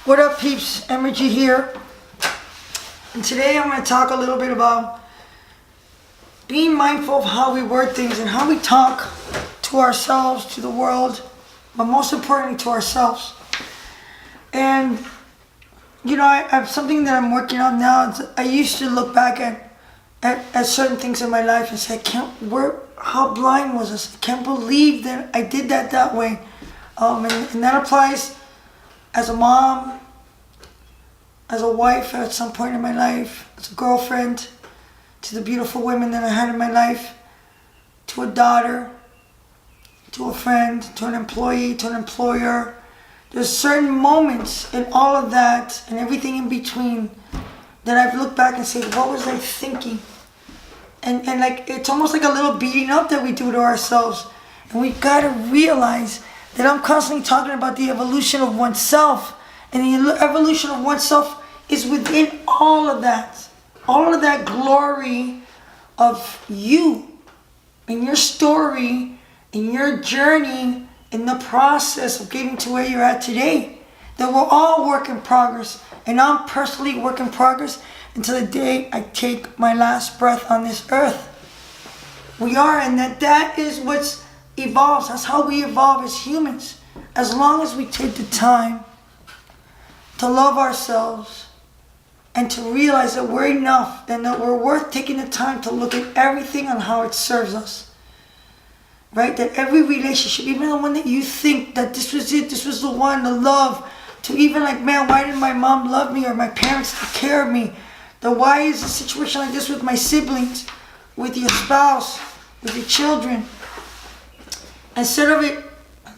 What up, peeps? Energy here. And today I'm going to talk a little bit about being mindful of how we word things and how we talk to ourselves, to the world, but most importantly to ourselves. And, I have something that I'm working on now. I used to look back at certain things in my life and say, how blind was this? I can't believe that I did that way. And that applies as a mom, as a wife at some point in my life, as a girlfriend, to the beautiful women that I had in my life, to a daughter, to a friend, to an employee, to an employer. There's certain moments in all of that and everything in between that I've looked back and said, what was I thinking? And like, it's almost like a little beating up that we do to ourselves. And we gotta realize that I'm constantly talking about the evolution of oneself. And the evolution of oneself is within all of that glory of you, in your story, in your journey, in the process of getting to where you're at today. That we're all work in progress. And I'm personally work in progress until the day I take my last breath on this earth. We are, and that is what evolves. That's how we evolve as humans. As long as we take the time to love ourselves and to realize that we're enough and that we're worth taking the time to look at everything on how it serves us. Right? That every relationship, even the one that you think that this was it, this was the one, the love, to even like, man, why didn't my mom love me or my parents take care of me? Why is a situation like this with my siblings, with your spouse, with your children? Instead of it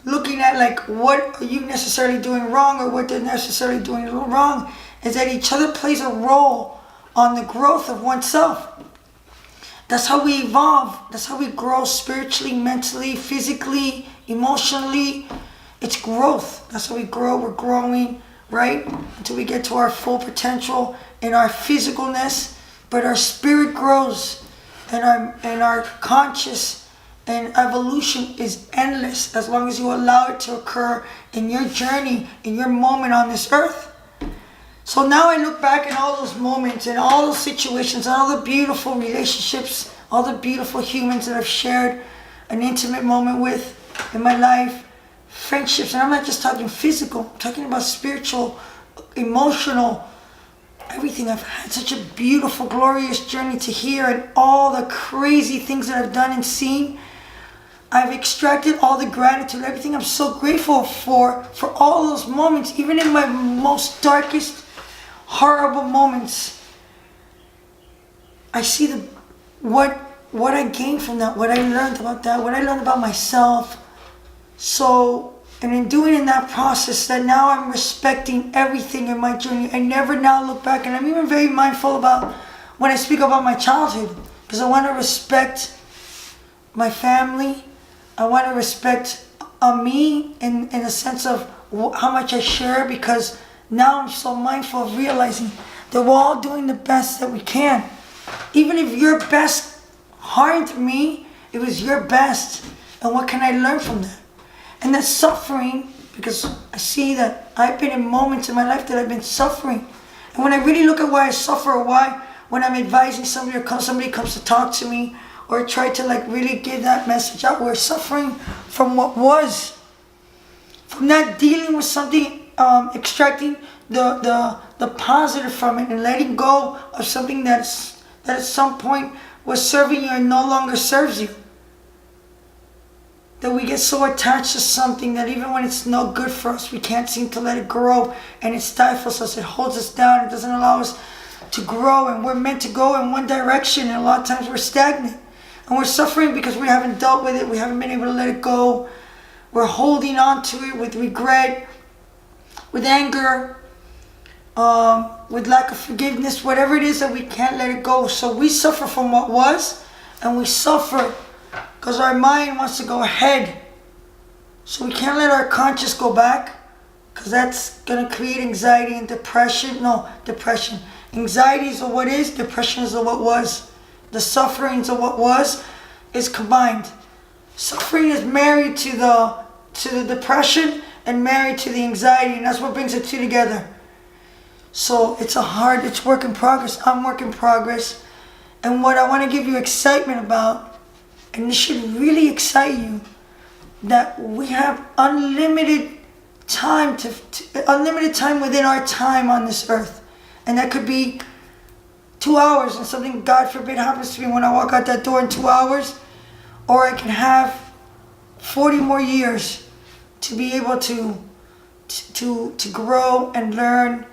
looking at like what are you necessarily doing wrong or what they're necessarily doing wrong, is that each other plays a role on the growth of oneself. That's how we evolve. That's how we grow spiritually, mentally, physically, emotionally. It's growth. That's how we grow. We're growing, right? Until we get to our full potential in our physicalness. But our spirit grows and our conscious and evolution is endless as long as you allow it to occur in your journey, in your moment on this earth. So now I look back at all those moments and all those situations, and all the beautiful relationships, all the beautiful humans that I've shared an intimate moment with in my life, friendships, and I'm not just talking physical, I'm talking about spiritual, emotional, everything. I've had such a beautiful, glorious journey to here, and all the crazy things that I've done and seen. I've extracted all the gratitude, everything I'm so grateful for all those moments, even in my most horrible moments. I see what I gained from that, what I learned about that, what I learned about myself. So, and in doing in that process, that now I'm respecting everything in my journey. I never now look back, and I'm even very mindful about when I speak about my childhood, because I want to respect my family. I want to respect me in a sense of how much I share, because now I'm so mindful of realizing that we're all doing the best that we can. Even if your best harmed me, it was your best. And what can I learn from that? And that suffering, because I see that I've been in moments in my life that I've been suffering. And when I really look at why I suffer, or why when I'm advising somebody or somebody comes to talk to me, or try to like really give that message out, we're suffering from what was. From not dealing with something, extracting the positive from it and letting go of something that at some point was serving you and no longer serves you. That we get so attached to something that even when it's no good for us, we can't seem to let it grow, and it stifles us, it holds us down, it doesn't allow us to grow, and we're meant to go in one direction, and a lot of times we're stagnant. And we're suffering because we haven't dealt with it, we haven't been able to let it go. We're holding on to it with regret, with anger, with lack of forgiveness, whatever it is that we can't let it go. So we suffer from what was, and we suffer because our mind wants to go ahead. So we can't let our conscious go back, because that's going to create anxiety and depression. No, depression. Anxiety is what is, depression is what was. The sufferings of what was is combined. Suffering is married to the depression, and married to the anxiety, and that's what brings the two together. So it's work in progress. I'm work in progress. And what I want to give you excitement about, and this should really excite you, that we have unlimited time unlimited time within our time on this earth. And that could be 2 hours, and something, God forbid, happens to me when I walk out that door in 2 hours. Or I can have 40 more years to be able to grow and learn.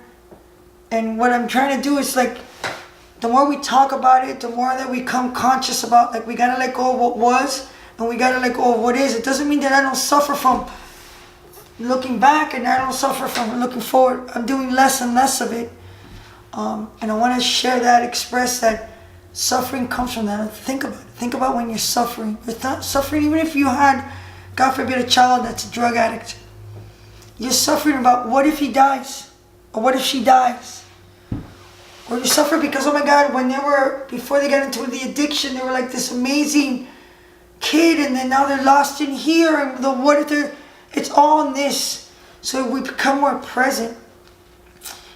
And what I'm trying to do is, like, the more we talk about it, the more that we become conscious about, like, we gotta let go of what was, and we gotta let go of what is. It doesn't mean that I don't suffer from looking back, and I don't suffer from looking forward. I'm doing less and less of it. And I want to share that, express that suffering comes from that. Think about it. Think about when you're suffering. You're not suffering, even if you had, God forbid, a child that's a drug addict. You're suffering about, what if he dies? Or what if she dies? Or you suffer because, oh my God, before they got into the addiction, they were like this amazing kid, and then now they're lost in here, and it's all in this. So we become more present,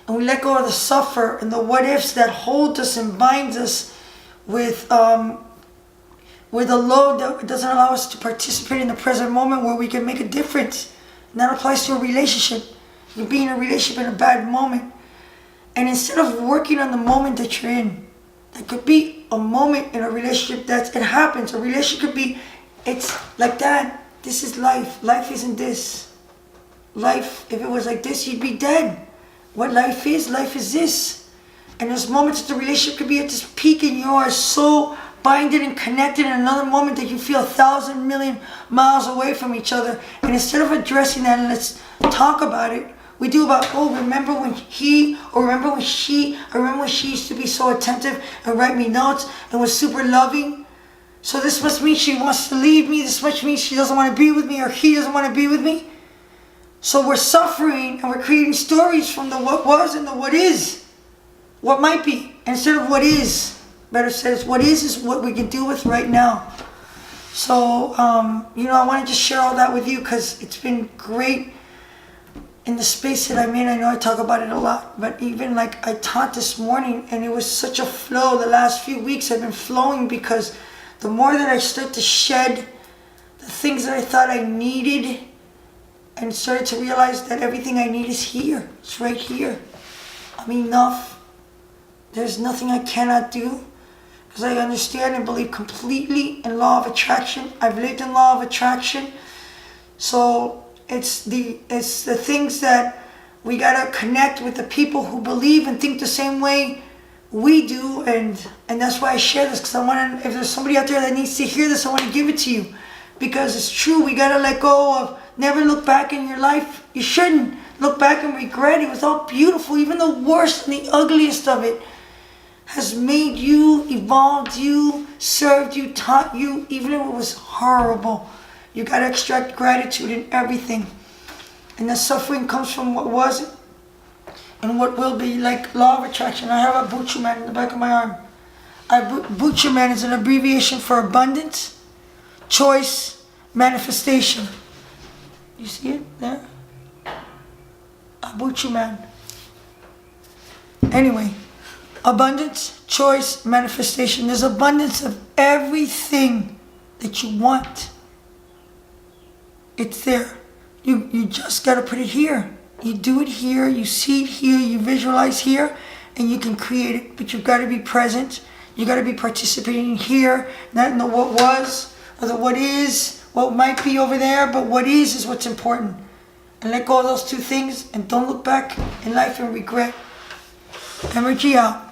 and we let go of the suffer and the what ifs that hold us and binds us with a load that doesn't allow us to participate in the present moment where we can make a difference. And that applies to a relationship. You be in a relationship in a bad moment, and instead of working on the moment that you're in, there could be a moment in a relationship it happens. A relationship could be, it's like that. This is life. Life isn't this. Life, if it was like this, you'd be dead. What life is this. And there's moments that the relationship could be at this peak, and you are so binded and connected in another moment that you feel 1,000 million miles away from each other. And instead of addressing that and let's talk about it, we do about, remember when he, or remember when she, I remember when she used to be so attentive and write me notes and was super loving. So this must mean she wants to leave me. This must mean she doesn't want to be with me, or he doesn't want to be with me. So we're suffering, and we're creating stories from the what was and the what is. What might be, instead of what is. Better said, it's what is what we can do with right now. So, I want to just share all that with you because it's been great in the space that I'm in. I know I talk about it a lot, but even like I taught this morning, and it was such a flow. The last few weeks have been flowing because the more that I start to shed the things that I thought I needed, and started to realize that everything I need is here. It's right here. I'm enough. There's nothing I cannot do, because I understand and believe completely in law of attraction. I've lived in law of attraction. So it's the things that we gotta connect with the people who believe and think the same way we do, and that's why I share this, because I want to, if there's somebody out there that needs to hear this, I want to give it to you, because it's true. We gotta let go of, never look back in your life. You shouldn't look back and regret. It was all beautiful. Even the worst and the ugliest of it has made you, evolved you, served you, taught you, even if it was horrible. You gotta extract gratitude in everything. And the suffering comes from what was and what will be, like law of attraction. I have a Buchu Man in the back of my arm. Buchu Man is an abbreviation for abundance, choice, manifestation. You see it there? A Buchu Man. Anyway, abundance, choice, manifestation. There's abundance of everything that you want. It's there. You just gotta put it here. You do it here, you see it here, you visualize here, and you can create it. But you've got to be present. You got to be participating here, not in the what was or the what is, what might be over there, but what is what's important. And let go of those two things, and don't look back in life and regret. Energy out.